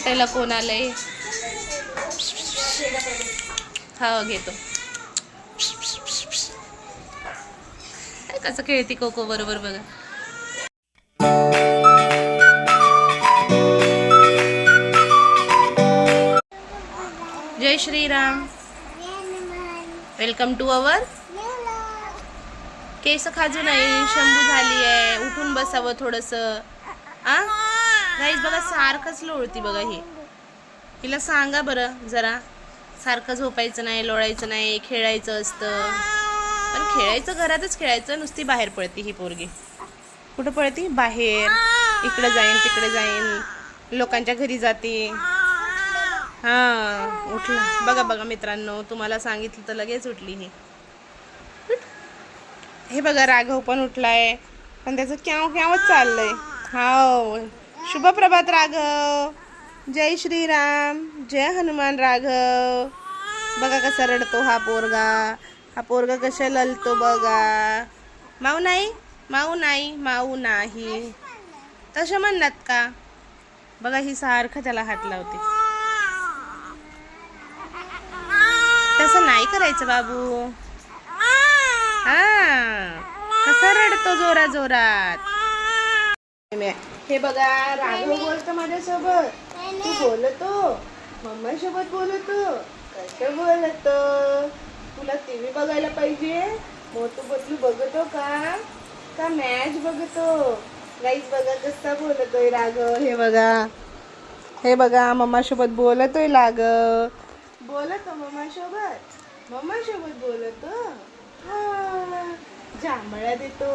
भेटायला कोण आलंय? हा घेतो. कसं खेळती कोको बरोबर बघा. जय श्रीराम. Welcome to our. केस खाजू नाही, शंभू झाली आहे. उठून बसावं थोडंसं. गाईज बघा सारखंच लोळती बघा ही. हिला सांगा बरं जरा, सारखं झोपायचं नाही, लोळायचं नाही, खेळायचं असतं. पण खेळायचं घरातच खेळायचं, नुसती बाहेर पळती ही पोरगी. कुठं पळती? बाहेर. इकडे जाईन तिकडे जाईन, लोकांच्या घरी जाते. हां उठला बघा बघा मित्रांनो, तुम्हाला सांगितलं तर लगेच उठली ही. हे बघा राघव पण उठलाय, पण त्याचं क्याव क्यावच चाललंय. हाव शुभ प्रभात राघव. जय श्रीराम, जय हनुमान राघव. बघा कसा रडतो हा पोरगा. हा पोरगा कशा ललतो बघा. माऊ नाही, माऊ नाही, माऊ नाही तसं म्हणतात का? बघा ही सारखं त्याला हात लावते. तसं नाही करायचं बाबू. कसा रडतो जोरा जोरात. हे बघा राघव बोलतो माझ्यासोबत. तू बोलतो मम्मा सोबत बोलतो. कसं बोलतो? तुला टीव्ही बघायला पाहिजे. मोठू बदलू बघतो का मॅच बघतो? गाईज बघा कसा बोलतोय राघव. हे बघा मम्मा सोबत बोलतोय राघव. बोलतो मम्मा सोबत बोलतो. जांभळ्या देतो.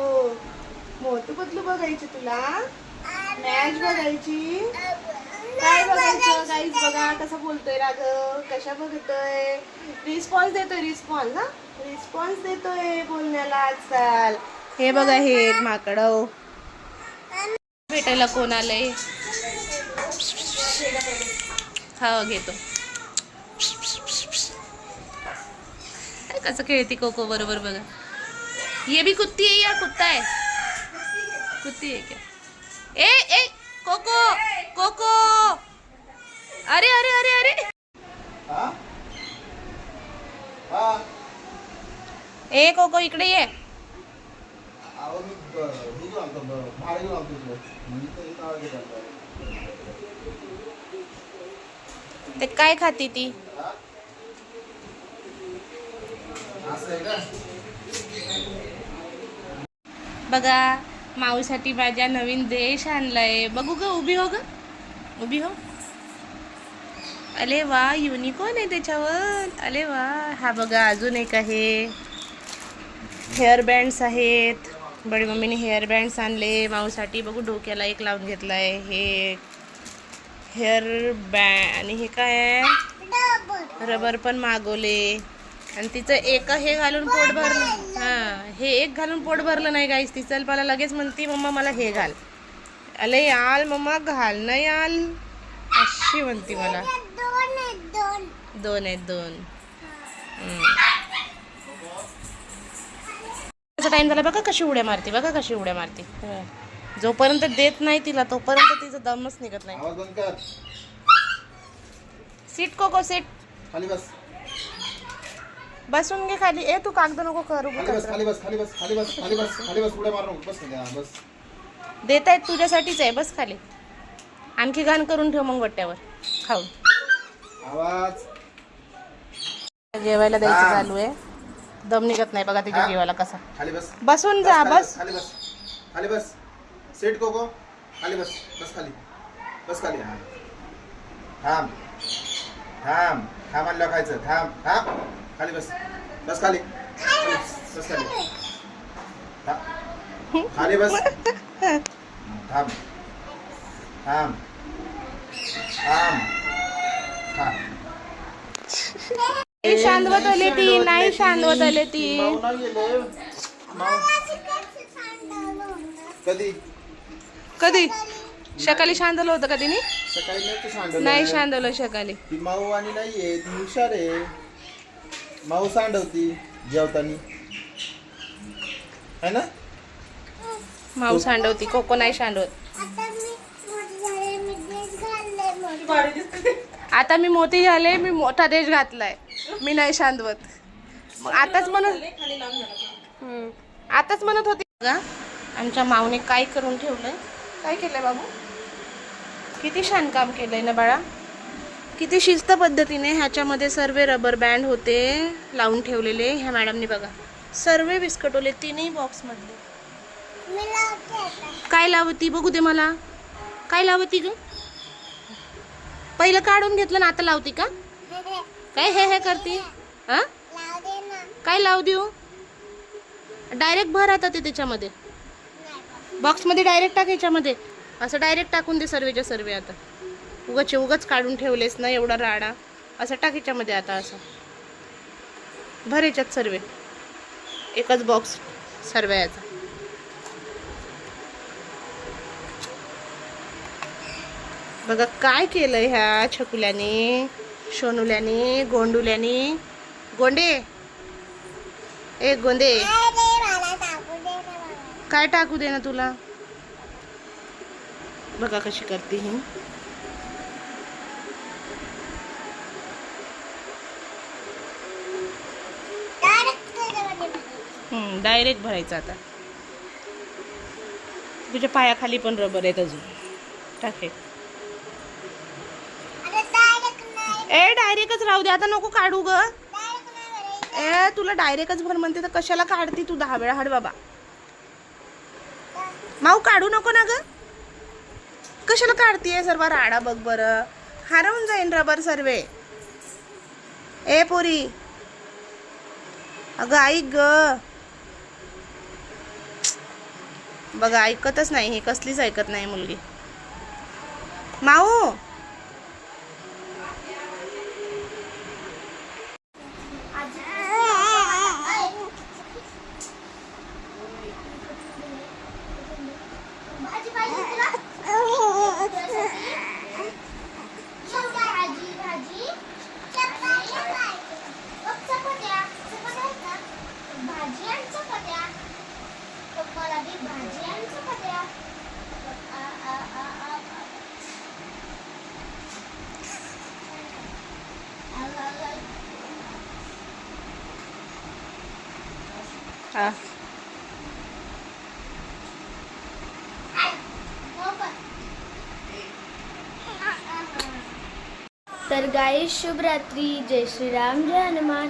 मोठू बदलू बघायची तुला, मॅच बघायची. काय बघायचं? गाईज बघा कसा बोलतोय राघव, कशा बघतोय. रिस्पॉन्स देतोय बोलण्याला आजकाल. हे बघा हे एक माकडं. भेटायला कोण आलंय? हा घेतो. कसं खेळती कोको बरोबर बघा. ये भी कुत्ती है या कुत्ता है? कुत्ती है क्या? ए कोको कोको. अरे अरे अरे अरे. ए कोको इकडे ये. ते काय खाती ती? बघा माऊसाठी माझ्या नवीन ड्रेस आणलाय. बघू ग, उभी हो. अरे वा युनिकॉर्न आहे त्याच्यावर. अरे वा. हा बघा अजून एक आहे. हेअर बँड्स आहेत. बडी मम्मीने हेअर बँड्स आणले माऊसाठी. बघू डोक्याला एक लावून घेतलाय. हे हेअर बँड आणि हे काय आहे, रबर पण मागवले. आणि तिचं एक हे घालून पोट भरलं. हे एक घालून पोट भरलं नाही गाईस. ती चल मला लगेच म्हणती मम्मा मला हे घाल. अले याल मम्मा घाल ना याल अशी म्हणती मला. दोन आहेत. टाइम झाला बघा कशी उड्या मारते. जोपर्यंत देत नाही तिला तोपर्यंत तिचं दमच निघत नाही. सीट कोको सीट. खाली बस. बसून घे खाली. ए तू कागद नको करू. खाली बस उड्या मारू नको. बस. देत आहेत तुझ्यासाठीच आहे. बस खाली. आणखी घाण करून ठेव मग वट्ट्यावर खाऊन. आवाज. जेवायला द्यायचं चालू आहे. दम निघत नाही बघा तिच्या जेवायला कसा. खाली बस. बसून जा. बस खाली बस. सेट कोको खाली बस. बस खाली. थांब म्हणलं खायचं. थांब खाली बस. खाली खाली बस. थांब शांतवत आले ती. नाही शांतवत आले ती. कधी सकाळी शांतवलं होतं का तिने? सकाळी नाही शांतवलं सकाळी. ती माऊ आणि नाहीये, ती हुशार आहे. माऊ सांडवती जेवतानी है ना. माऊ सांडवती. कोको नाही सांडवत. आता मी मोठी झाले, मी मोठा देश घातलाय, मी नाही शांतवत. मग आताच म्हणत होती का आमच्या माऊने काय करून ठेवलंय. काय केलंय बाबू? किती छान काम केलंय ना बाळा. किती शिस्त पद्धतीने ह्याच्यामध्ये सर्व रबर बँड होते लावून ठेवलेले ह्या मॅडमनी. बघा सर्व बिस्कटोले तिन्ही बॉक्स मधले. काय लावती बघू दे मला. काय लावती ग? पहिलं काढून घेतलं ना आता लावती का? काय हे करती? हा काय लावू देऊ? डायरेक्ट भर आता ते त्याच्यामध्ये बॉक्स मध्ये डायरेक्ट टाक. ह्याच्यामध्ये असं डायरेक्ट टाकून दे सर्वेच्या सर्वे. आता उगाच काढून ठेवलेस ना एवढा राडा. असं टाक ह्याच्यामध्ये आता. असं भर ह्याच्यात सर्वे. एकच बॉक्स सर्व याचा. बघा काय केलंय ह्या छकुल्याने, सोनुल्याने, गोंडुल्याने. गोंडे ए गोंडे काय टाकू दे ना तुला. बघा कशी करते ही. डायरेक्ट भरायचं. आता तुझ्या पायाखाली पण रबर आहेत अजून. टाके ए डायरेक्टच राहू दे आता. नको काढू ग. ए तुला डायरेक्टच भर म्हणते तर कशाला काढती तू 10 वेळा. हड बाबा माऊ काढू नको ना ग. कशाला काढतीये सर्व राडा. बघ बरं हरवून जाईन रबर सर्वे. ए पोरी अगं ऐक ग. बघा ऐकतच नाही. हे कसलीच ऐकत नाही मुलगी. माऊ हा तर गाईस शुभ रात्री. जय श्रीराम जय हनुमान.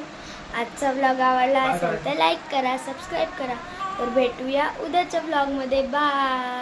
आजचा व्लॉग आवडला असेल तर लाईक करा, सबस्क्राईब करा. तर भेटूया उद्याच्या व्लॉगमध्ये. बाय.